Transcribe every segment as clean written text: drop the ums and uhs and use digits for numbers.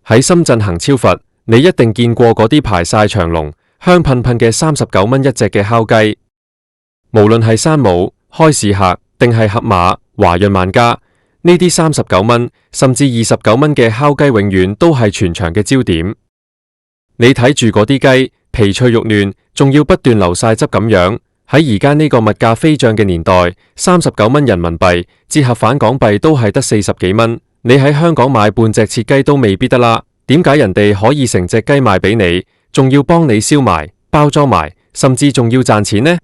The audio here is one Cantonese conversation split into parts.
喺深圳行超佛，你一定見過嗰啲排晒長龍、香噴噴嘅39蚊一隻嘅烤雞。無論係山姆、開市客定係盒馬、華潤萬家，呢啲39蚊甚至29蚊嘅烤雞，永遠都係全場嘅焦點。你睇住嗰啲雞皮脆肉嫩，仲要不斷流晒汁咁樣。喺而家呢個物價飛漲嘅年代，39蚊人民幣折合返港幣都係得40幾蚊。你喺香港買半隻切雞都未必得啦。點解人哋可以成隻雞賣俾你，仲要幫你燒埋、包裝埋，甚至仲要賺錢呢？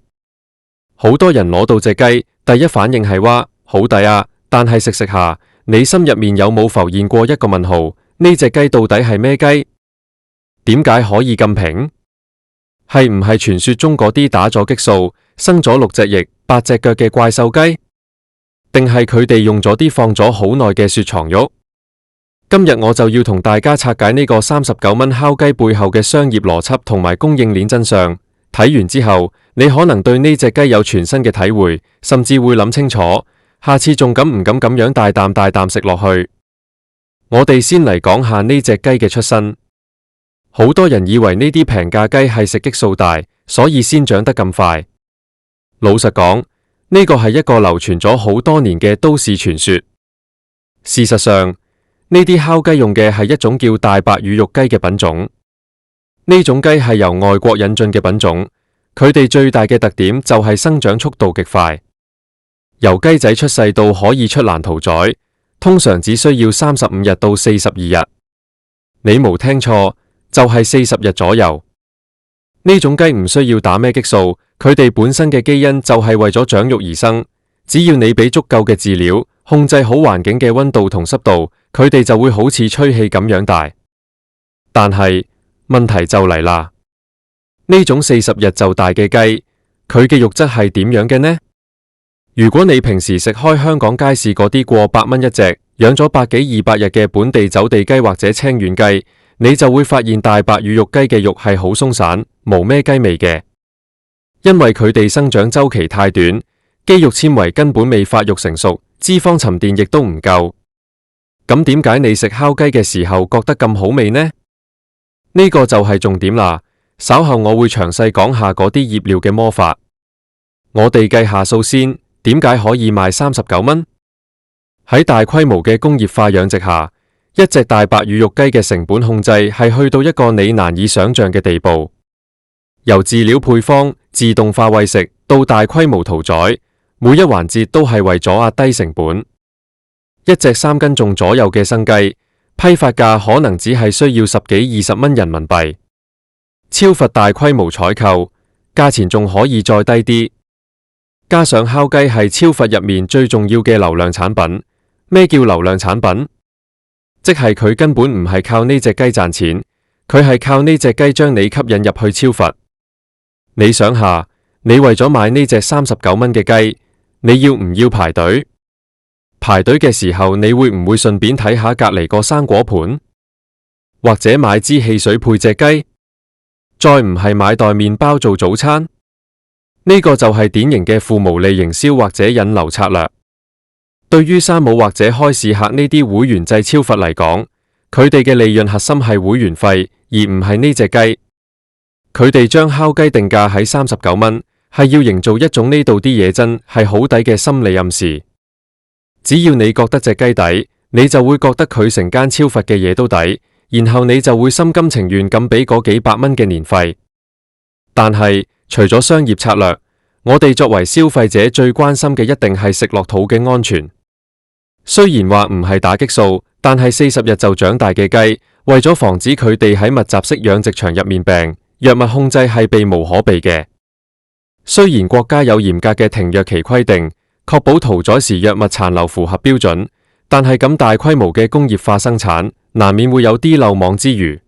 好多人攞到隻雞，第一反應係話好抵啊，但係食食下，你心入面有冇浮現過一個問號？呢隻雞到底係咩雞？點解可以咁平？係唔係傳說中嗰啲打咗激素、生咗6隻翼、8隻腳嘅怪獸雞？定係佢哋用咗啲放咗好耐嘅雪藏肉？今日我就要同大家拆解呢個39蚊烤雞背後嘅商業邏輯同埋供應鏈真相。睇完之後，你可能對呢隻雞有全新嘅體會，甚至會諗清楚，下次仲敢唔敢咁樣大啖食落去？我哋先嚟講下呢隻雞嘅出身。好多人以為呢啲平價雞係食激素大，所以先長得咁快。老實講，呢個係一個流傳咗好多年嘅都市傳說。事實上，呢啲烤雞用嘅係一種叫大白羽肉雞嘅品種。呢種雞係由外國引進嘅品種，佢哋最大嘅特點就係生長速度極快，由雞仔出世到可以出欄屠宰，通常只需要35日到42日。你冇聽錯，就係40日左右。呢種雞唔需要打咩激素，佢哋本身嘅基因就係為咗長肉而生。只要你俾足夠嘅飼料，控制好環境嘅溫度同濕度，佢哋就會好似吹氣咁樣大。但係問題就嚟啦，呢種40日就大嘅雞，佢嘅肉質係點樣嘅呢？如果你平時食開香港街市嗰啲過100蚊一隻，養咗100幾200日嘅本地走地雞或者清遠雞，你就會發現大白羽肉雞嘅肉係好鬆散，冇咩雞味嘅。因為佢哋生長週期太短，肌肉纖維根本未發育成熟，脂肪沉澱亦都唔夠。咁點解你食烤雞嘅時候覺得咁好味呢？呢個就係重點啦。稍後我會詳細講下嗰啲醃料嘅魔法。我哋計下數先，點解可以賣39蚊？喺大規模嘅工業化養殖下，一隻大白羽肉雞嘅成本控制係去到一個你難以想象嘅地步。由飼料配方、自動化餵食到大規模屠宰，每一環節都係為咗壓低成本。一隻3斤重左右嘅生雞，批發價可能只係需要10幾20蚊人民幣。超佛大規模採購，價錢仲可以再低啲。加上烤雞係超佛入面最重要嘅流量產品。咩叫流量產品？即係佢根本唔係靠呢隻雞賺錢，佢係靠呢隻雞將你吸引入去超佛。你想下，你為咗買呢隻39蚊嘅雞，你要唔要排隊？排隊嘅時候，你會唔會順便睇下隔籬個生果盤，或者買支汽水配隻雞？再唔係買袋麵包做早餐？呢個就係典型嘅負毛利營銷或者引流策略。對於山姆或者開市客呢啲會員制超佛嚟講，佢哋嘅利潤核心係會員費，而唔係呢隻雞。佢哋將烤雞定價喺39蚊，係要營造一種呢度啲嘢真係好抵嘅心理暗示。只要你覺得隻雞抵，你就會覺得佢成間超佛嘅嘢都抵，然後你就會心甘情願咁俾嗰幾百蚊嘅年費。但係除咗商業策略，我哋作為消費者最關心嘅一定係食落肚嘅安全。雖然話唔係打激素，但係40日就長大嘅雞，為咗防止佢哋喺密集式養殖場入面病，藥物控制係避無可避嘅。雖然國家有嚴格嘅停藥期規定，確保屠宰時藥物殘留符合標準，但係咁大規模嘅工業化生產，難免會有啲漏網之魚。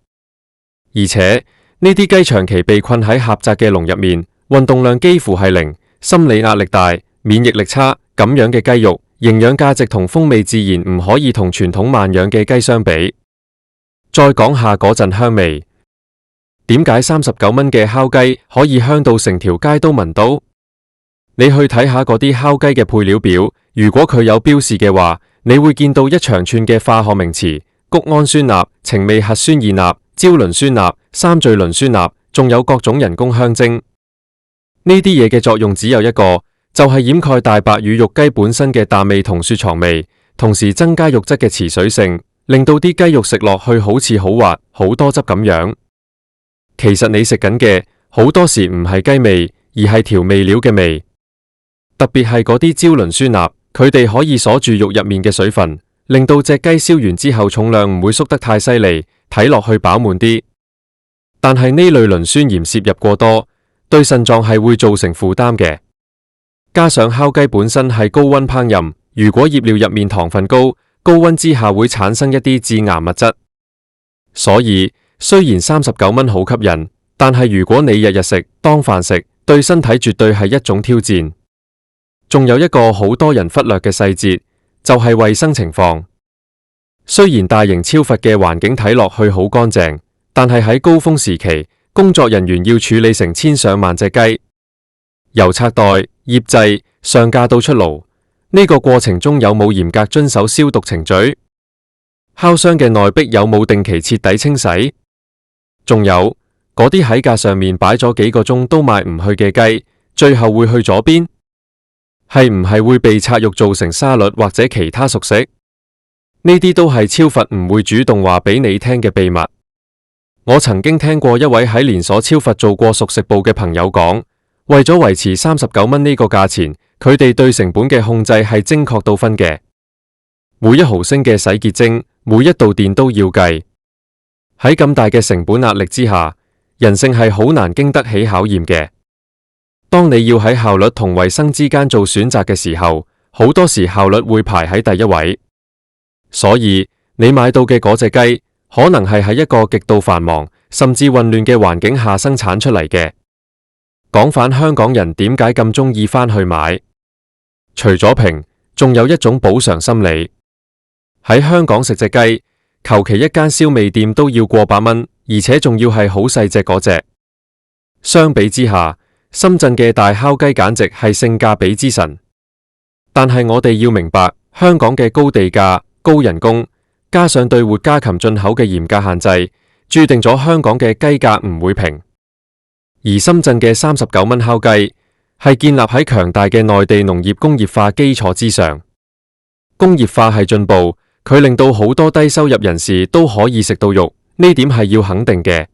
而且呢啲雞長期被困喺狹窄嘅籠入面，運動量幾乎係0，心理壓力大，免疫力差，咁樣嘅雞肉，營養價值同風味自然唔可以同傳統慢養嘅雞相比。再講下嗰陣香味，點解39蚊嘅烤雞可以香到成條街都聞到？你去睇下嗰啲烤雞嘅配料表，如果佢有標示嘅話，你會見到一長串嘅化學名詞，谷氨酸鈉、程味核酸二鈉、焦磷酸鈉、三聚磷酸鈉，仲有各種人工香精。呢啲嘢嘅作用只有一個，就係掩蓋大白羽肉雞本身嘅淡味同雪藏味，同時增加肉質嘅持水性，令到啲雞肉食落去好似好滑、好多汁咁樣。其實你食緊嘅好多時唔係雞味，而係調味料嘅味。特別係嗰啲焦磷酸鈉，佢哋可以鎖住肉入面嘅水分，令到隻雞燒完之後重量唔會縮得太犀利，睇落去飽滿啲。但係呢類磷酸鹽攝入過多，對腎臟係會造成負擔嘅。加上烤雞本身係高溫烹飪，如果醃料入面糖分高，高溫之下會產生一啲致癌物質。所以雖然39蚊好吸引，但係如果你日日食當飯食，對身體絕對係一種挑戰。仲有一個好多人忽略嘅細節，就係衛生情況。雖然大型超罰嘅環境睇落去好乾淨，但係喺高峰時期，工作人員要處理成千上萬隻雞，由拆袋、醃製、上架到出爐，呢個過程中有冇嚴格遵守消毒程序？烤箱嘅內壁有冇定期徹底清洗？仲有嗰啲喺架上面擺咗幾個鐘都賣唔去嘅雞，最後會去咗邊？係唔係會被拆肉做成沙律或者其他熟食？呢啲都係超罰唔會主動話俾你聽嘅秘密。我曾經聽過一位喺連鎖超罰做過熟食部嘅朋友講，為咗維持39蚊呢個價錢，佢哋對成本嘅控制係精確到分嘅，每一毫升嘅洗潔精，每一度電都要計。喺咁大嘅成本壓力之下，人性係好難經得起考驗嘅。當你要喺效率同衛生之間做選擇嘅時候，好多時效率會排喺第一位。所以你買到嘅嗰隻雞，可能係喺一個極度繁忙甚至混亂嘅環境下生產出嚟嘅。講返香港人點解咁鍾意返去買？除咗平，仲有一種補償心理。喺香港食隻雞，求其一間燒味店都要過百蚊，而且仲要係好細隻嗰隻。相比之下，深圳嘅大烤雞簡直係性價比之神。但係我哋要明白，香港嘅高地價、高人工，加上對活家禽進口嘅嚴格限制，注定咗香港嘅雞價唔會平。而深圳嘅39蚊烤雞，係建立喺強大嘅內地農業工業化基礎之上。工業化係進步，佢令到好多低收入人士都可以食到肉，呢點係要肯定嘅。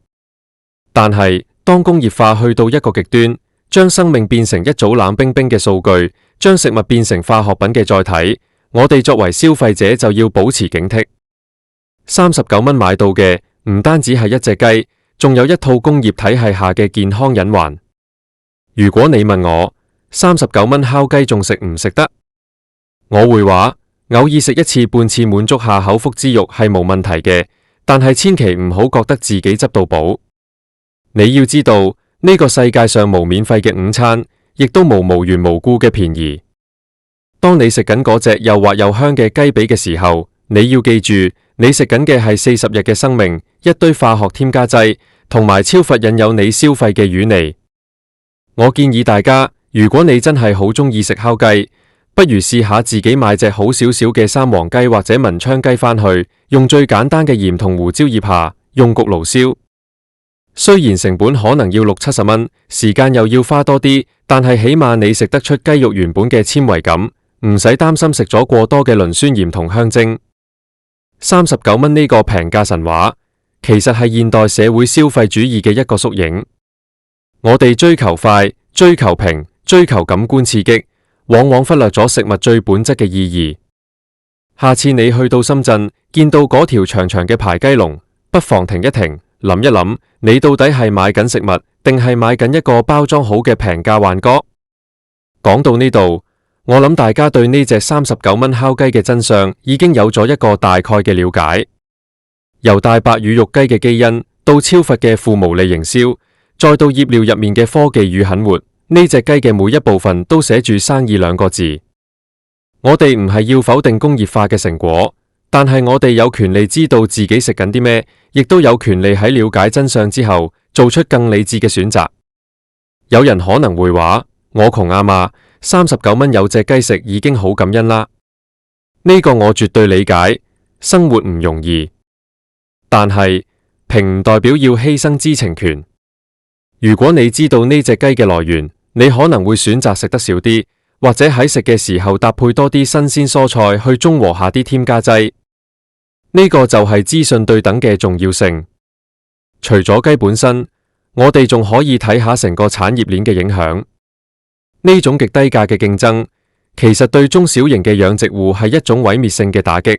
但係當工業化去到一個極端，將生命變成一組冷冰冰嘅數據，將食物變成化學品嘅載體，我哋作為消費者就要保持警惕。39蚊買到嘅唔單止係一隻雞，仲有一套工業體系下嘅健康隱患。如果你問我39蚊烤雞仲食唔食得，我會話偶爾食一次半次滿足下口腹之欲係冇問題嘅，但係千祈唔好覺得自己執到寶。你要知道，呢個世界上無免費嘅午餐，亦都無緣無故嘅便宜。當你食緊嗰隻又滑又香嘅雞髀嘅時候，你要記住，你食緊嘅係40日嘅生命，一堆化學添加劑，同埋超罰引誘你消費嘅魚餌。我建議大家，如果你真係好鍾意食烤雞，不如試下自己買隻好少少嘅三黃雞或者文昌雞返去，用最簡單嘅鹽同胡椒醃下，用焗爐燒。雖然成本可能要60-70蚊，時間又要花多啲，但係起碼你食得出雞肉原本嘅纖維感，唔使擔心食咗過多嘅磷酸鹽同香精。39蚊呢個平價神話，其實係現代社會消費主義嘅一個縮影。我哋追求快、追求平、追求感官刺激，往往忽略咗食物最本質嘅意義。下次你去到深圳，見到嗰條長長嘅排雞龍，不妨停一停，諗一諗，你到底係買緊食物，定係買緊一個包裝好嘅平價幻覺？講到呢度，我諗大家對呢隻39蚊烤雞嘅真相已經有咗一個大概嘅了解。由大白羽肉雞嘅基因，到超罰嘅負毛利營銷，再到醃料入面嘅科技與狠活，呢隻雞嘅每一部分都寫住生意2個字。我哋唔係要否定工業化嘅成果，但係我哋有權利知道自己食緊啲咩，亦都有權利喺了解真相之後，做出更理智嘅選擇。有人可能會話，我窮啊嘛，39蚊有隻雞食已經好感恩啦。呢個我絕對理解，生活唔容易。但係平唔代表要犧牲知情權。如果你知道呢隻雞嘅來源，你可能會選擇食得少啲，或者喺食嘅時候搭配多啲新鮮蔬菜去中和下啲添加劑。呢個就係資訊對等嘅重要性。除咗雞本身，我哋仲可以睇下成個產業鏈嘅影響。呢種極低價嘅競爭，其實對中小型嘅養殖戶係一種毀滅性嘅打擊。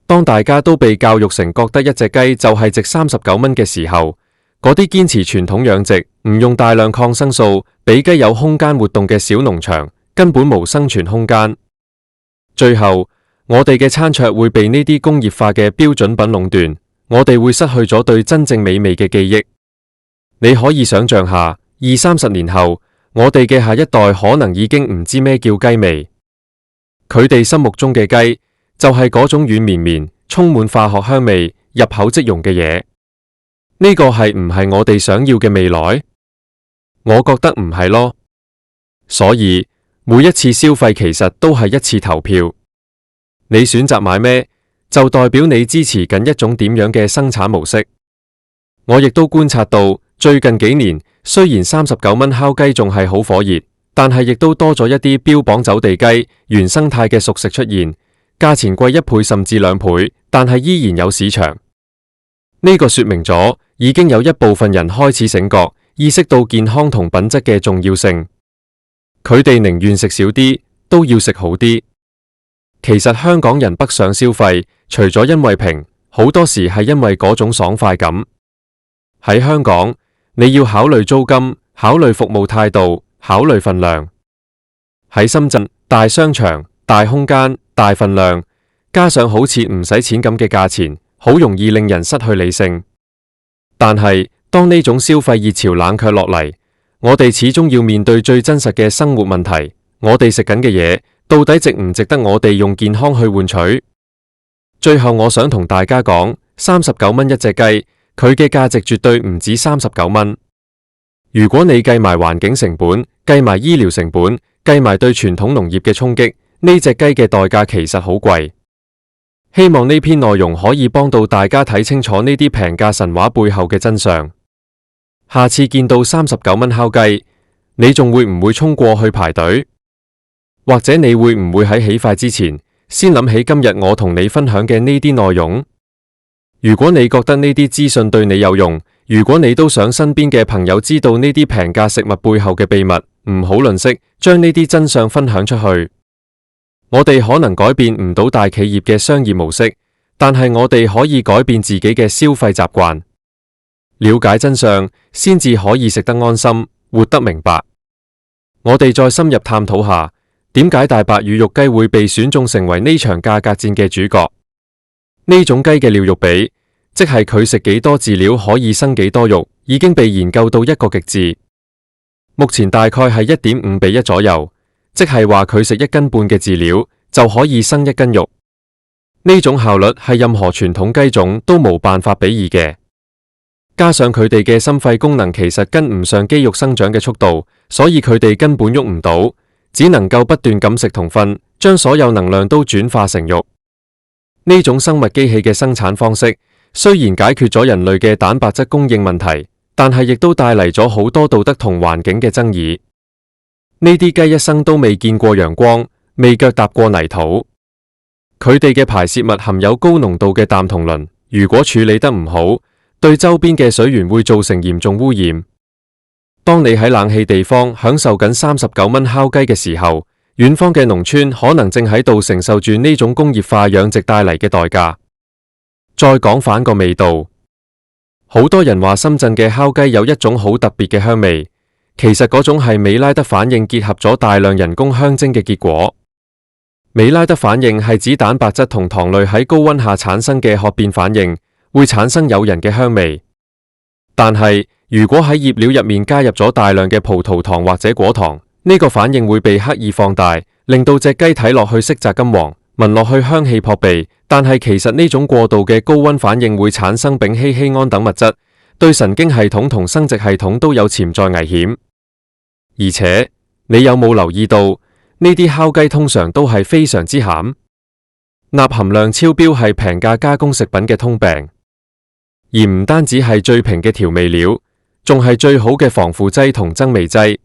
當大家都被教育成覺得一隻雞就係值39蚊嘅時候，嗰啲堅持傳統養殖、唔用大量抗生素、俾雞有空間活動嘅小農場，根本無生存空間。最後，我哋嘅餐桌會被呢啲工業化嘅標準品壟斷，我哋會失去咗對真正美味嘅記憶。你可以想象下，20-30年後，我哋嘅下一代可能已經唔知咩叫雞味。佢哋心目中嘅雞就係嗰種軟綿綿、充滿化學香味、入口即溶嘅嘢。呢個係唔係我哋想要嘅未來？我覺得唔係咯。所以每一次消費其實都係一次投票。你選擇買咩，就代表你支持緊一種點樣嘅生產模式。我亦都觀察到，最近幾年雖然39蚊烤雞仲係好火熱，但係亦都多咗一啲標榜走地雞、原生態嘅熟食出現，價錢貴1倍甚至2倍，但係依然有市場。呢個說明咗，已經有一部分人開始醒覺，意識到健康同品質嘅重要性。佢哋寧願食少啲，都要食好啲。其實香港人北上消費，除咗因為平，好多時係因為嗰種爽快感。喺香港，你要考慮租金，考慮服務態度，考慮份量。喺深圳，大商場、大空間、大份量，加上好似唔使錢咁嘅價錢，好容易令人失去理性。但係當呢種消費熱潮冷卻落嚟，我哋始終要面對最真實嘅生活問題。我哋食緊嘅嘢，到底值唔值得我哋用健康去換取？最後我想同大家講，39蚊一隻雞，佢嘅價值絕對唔止39蚊。如果你計埋環境成本，計埋醫療成本，計埋對傳統農業嘅衝擊，呢隻雞嘅代價其實好貴。希望呢篇內容可以幫到大家睇清楚呢啲平價神話背後嘅真相。下次見到39蚊烤雞，你仲會唔會衝過去排隊？或者你會唔會喺起筷之前，先諗起今日我同你分享嘅呢啲內容？如果你覺得呢啲資訊對你有用，如果你都想身邊嘅朋友知道呢啲平價食物背後嘅秘密，唔好吝嗇，將呢啲真相分享出去。我哋可能改變唔到大企業嘅商業模式，但係我哋可以改變自己嘅消費習慣。了解真相，先至可以食得安心，活得明白。我哋再深入探討下，點解大白羽肉雞會被選中成為呢場價格戰嘅主角？呢種雞嘅料肉比，即係佢食幾多飼料可以生幾多肉，已經被研究到一個極致。目前大概係1.5:1左右，即係話佢食1斤半嘅飼料就可以生1斤肉。呢種效率係任何傳統雞種都冇辦法比擬嘅。加上佢哋嘅心肺功能其實跟唔上肌肉生長嘅速度，所以佢哋根本喐唔到，只能夠不斷咁食同瞓，將所有能量都轉化成肉。呢種生物機器嘅生產方式，雖然解決咗人類嘅蛋白質供應問題，但係亦都帶嚟咗好多道德同環境嘅爭議。呢啲雞一生都未見過陽光，未腳踏過泥土，佢哋嘅排泄物含有高濃度嘅氮同磷，如果處理得唔好，對周邊嘅水源會造成嚴重污染。當你喺冷氣地方享受緊39蚊烤雞嘅時候，遠方嘅農村可能正喺度承受住呢種工業化養殖帶嚟嘅代價。再講反個味道，好多人話深圳嘅烤雞有一種好特別嘅香味，其實嗰種係美拉德反應結合咗大量人工香精嘅結果。美拉德反應係指蛋白質同糖類喺高溫下產生嘅褐變反應，會產生誘人嘅香味。但係如果喺醃料入面加入咗大量嘅葡萄糖或者果糖，呢個反應會被刻意放大，令到隻雞睇落去色澤金黃，聞落去香氣撲鼻。但係其實呢種過度嘅高溫反應會產生丙烯酰胺等物質，對神經系統同生殖系統都有潛在危險。而且你有冇留意到呢啲烤雞通常都係非常之鹹？鈉含量超標係平價加工食品嘅通病。而唔單止係最平嘅調味料，仲係最好嘅防腐劑同增味劑。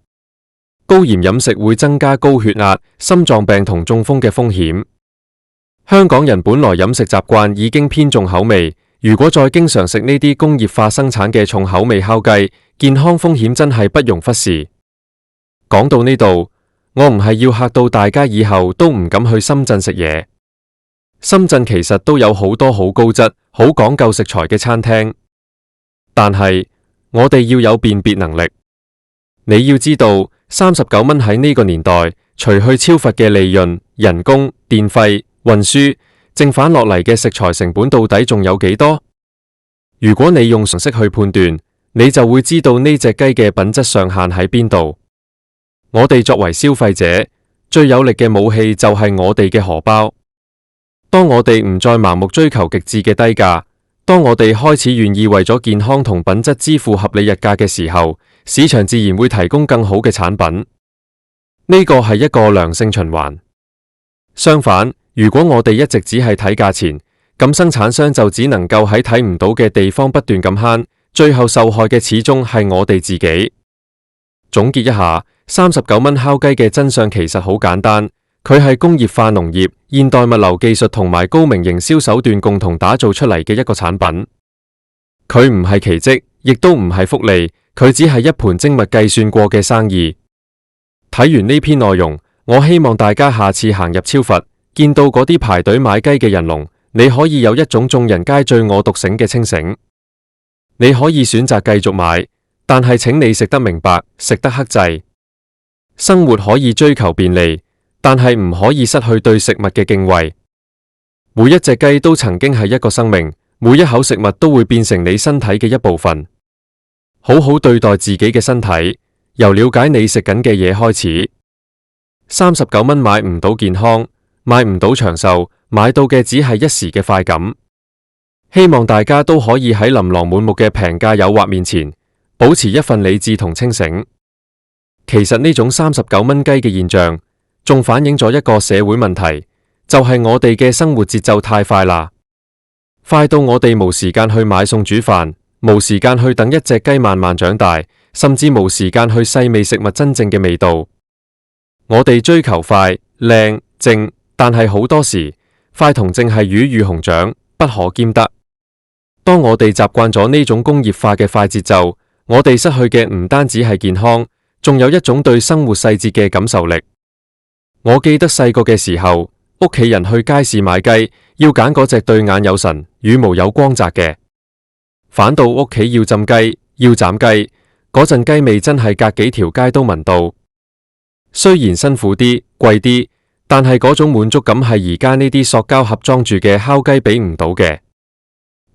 高鹽飲食會增加高血壓、心臟病同中風嘅風險。香港人本來飲食習慣已經偏重口味，如果再經常食呢啲工業化生產嘅重口味烤雞，健康風險真係不容忽視。講到呢度，我唔係要嚇到大家以後都唔敢去深圳食嘢。深圳其實都有好多好高質、好講究食材嘅餐廳，但係我哋要有辨別能力。你要知道，39蚊喺呢個年代，除去超罰嘅利潤、人工、電費、運輸，剩返落嚟嘅食材成本到底仲有幾多？如果你用常識去判斷，你就會知道呢隻雞嘅品質上限喺邊度。我哋作為消費者，最有力嘅武器就係我哋嘅荷包。當我哋唔再盲目追求極致嘅低價，當我哋開始願意為咗健康同品質支付合理日價嘅時候，市場自然會提供更好嘅產品。呢個係一個良性循環。相反，如果我哋一直只係睇價錢，咁生產商就只能夠喺睇唔到嘅地方不斷咁慳，最後受害嘅始終係我哋自己。總結一下，39蚊烤雞嘅真相其實好簡單。佢係工業化農業、現代物流技術同埋高明營銷手段共同打造出嚟嘅一個產品。佢唔係奇蹟，亦都唔係福利，佢只係一盤精密計算過嘅生意。睇完呢篇內容，我希望大家下次行入超佛，見到嗰啲排隊買雞嘅人龍，你可以有一種眾人皆醉我獨醒嘅清醒。你可以選擇繼續買，但係請你食得明白，食得克制。生活可以追求便利，但係唔可以失去對食物嘅敬畏。每一隻雞都曾經係一個生命，每一口食物都會變成你身體嘅一部分。好好對待自己嘅身體，由了解你食緊嘅嘢開始。39蚊買唔到健康，買唔到長壽，買到嘅只係一時嘅快感。希望大家都可以喺琳琅滿目嘅平價誘惑面前，保持一份理智同清醒。其實呢種39蚊雞嘅現象，仲反映咗一個社會問題，就係我哋嘅生活節奏太快啦，快到我哋冇時間去買餸煮飯，冇時間去等一隻雞慢慢長大，甚至冇時間去細味食物真正嘅味道。我哋追求快、靚、正，但係好多時，快同正係魚與熊掌，不可兼得。當我哋習慣咗呢種工業化嘅快節奏，我哋失去嘅唔單止係健康，仲有一種對生活細節嘅感受力。我記得細個嘅時候，屋企人去街市買雞，要揀嗰隻對眼有神、羽毛有光澤嘅。反到屋企要浸雞、要斬雞，嗰陣雞味真係隔幾條街都聞到。雖然辛苦啲、貴啲，但係嗰種滿足感係而家呢啲塑膠盒裝住嘅烤雞俾唔到嘅。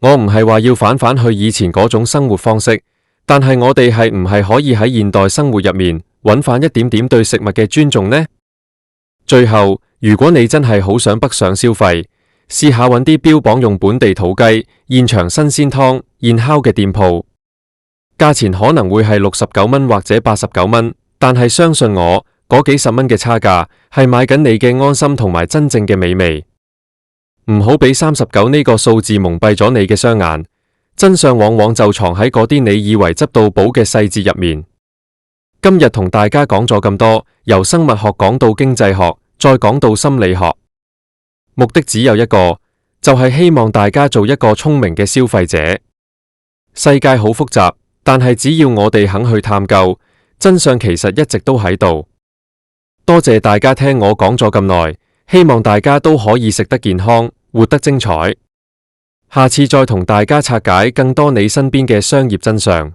我唔係話要返去以前嗰種生活方式，但係我哋係唔係可以喺現代生活入面揾返一點點對食物嘅尊重呢？最後，如果你真係好想北上消費，試下揾啲標榜用本地土雞、現場新鮮湯、現烤嘅店鋪，價錢可能會係69蚊或者89蚊，但係相信我，嗰幾十蚊嘅差價係買緊你嘅安心同埋真正嘅美味。唔好俾39呢個數字蒙蔽咗你嘅雙眼，真相往往就藏喺嗰啲你以為執到寶嘅細節入面。今日同大家講咗咁多，由生物學講到經濟學，再講到心理學，目的只有一個，就係希望大家做一個聰明嘅消費者。世界好複雜，但係只要我哋肯去探究，真相其實一直都喺度。多謝大家聽我講咗咁耐，希望大家都可以食得健康，活得精彩。下次再同大家拆解更多你身邊嘅商業真相。